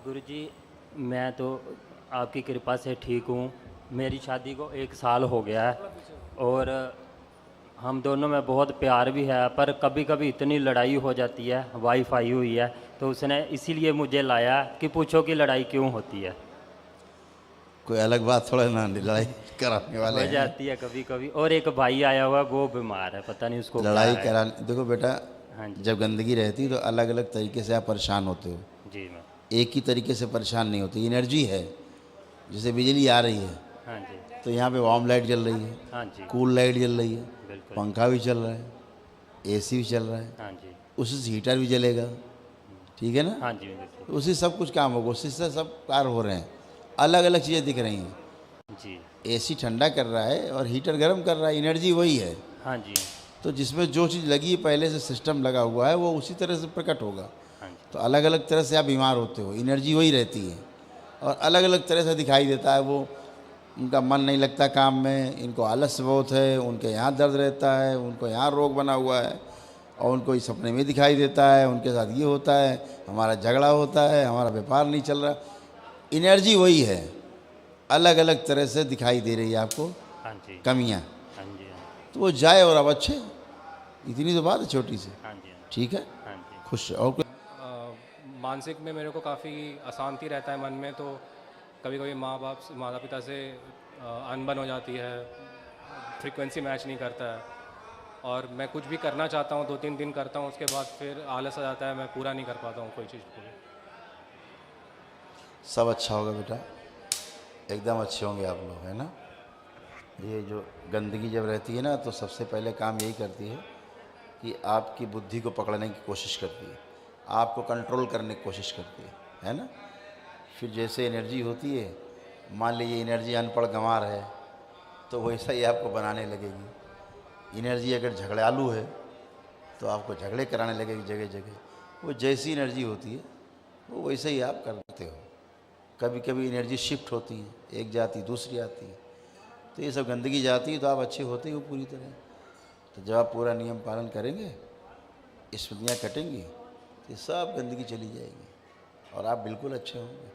गुरुजी, मैं तो आपकी कृपा से ठीक हूँ। मेरी शादी को 1 साल हो गया है और हम दोनों में बहुत प्यार भी है, पर कभी कभी इतनी लड़ाई हो जाती है। वाइफ आई हुई है तो उसने इसीलिए मुझे लाया कि पूछो कि लड़ाई क्यों होती है। कोई अलग बात थोड़ा ना, लड़ाई कराने वाले हो हैं। जाती है कभी कभी। और एक भाई आया हुआ, वो बीमार है, पता नहीं उसको क्या लड़ाई है। करा, देखो बेटा, हाँ जी। जब गंदगी रहती है तो अलग अलग तरीके से आप परेशान होते हो। जी मैं। एक ही तरीके से परेशान नहीं होती। एनर्जी है, जैसे बिजली आ रही है हाँ जी। तो यहाँ पे वार्म लाइट जल रही है, हाँ जी। कूल लाइट जल रही है, बिल्कुल। पंखा भी चल रहा है, एसी भी चल रहा है, हाँ जी। उसी से हीटर भी जलेगा। ठीक है ना? हाँ जी बिल्कुल। तो उसी सब कुछ काम होगा, उसी से सब कार्य हो रहे हैं। अलग अलग चीज़ें दिख रही हैं। जी। एसी ठंडा कर रहा है और हीटर गर्म कर रहा है, एनर्जी वही है। हाँ जी। तो जिसमें जो चीज़ लगी है, पहले से सिस्टम लगा हुआ है, वो उसी तरह से प्रकट होगा। हाँ जी। तो अलग अलग तरह से आप बीमार होते हो, एनर्जी वही रहती है और अलग अलग तरह से दिखाई देता है। वो उनका मन नहीं लगता काम में, इनको आलस बहुत है, उनके यहाँ दर्द रहता है, उनको यहाँ रोग बना हुआ है और उनको इस सपने में दिखाई देता है, उनके साथ ये होता है, हमारा झगड़ा होता है, हमारा व्यापार नहीं चल रहा। एनर्जी वही है, अलग अलग तरह से दिखाई दे रही है आपको हाँ जी। कमियाँ। हाँ जी। तो वो जाए और अब अच्छे, इतनी तो बात है छोटी सी। हाँ जी। ठीक है, हाँ जी। खुश और कुछ? मानसिक में मेरे को काफ़ी अशांति रहता है मन में। तो कभी कभी माता पिता से अनबन हो जाती है, फ्रीक्वेंसी मैच नहीं करता है और मैं कुछ भी करना चाहता हूँ, 2-3 दिन करता हूँ, उसके बाद फिर आलस आ जाता है, मैं पूरा नहीं कर पाता हूँ कोई चीज़ को। सब अच्छा होगा बेटा, एकदम अच्छे होंगे आप लोग, है ना? ये जो गंदगी जब रहती है ना, तो सबसे पहले काम यही करती है कि आपकी बुद्धि को पकड़ने की कोशिश करती है, आपको कंट्रोल करने की कोशिश करती है ना? फिर जैसे एनर्जी होती है, मान लीजिए एनर्जी अनपढ़ गंवार है तो वैसा ही आपको बनाने लगेगी। एनर्जी अगर झगड़ालू है तो आपको झगड़े कराने लगेगी जगह जगह। वो जैसी एनर्जी होती है वो वैसे ही आप करते हो। कभी कभी एनर्जी शिफ्ट होती है, एक जाती दूसरी आती है, तो ये सब गंदगी जाती है तो आप अच्छे होते हो पूरी तरह। तो जब आप पूरा नियम पालन करेंगे, स्मृतियाँ कटेंगी, तो ये सब गंदगी चली जाएगी और आप बिल्कुल अच्छे होंगे।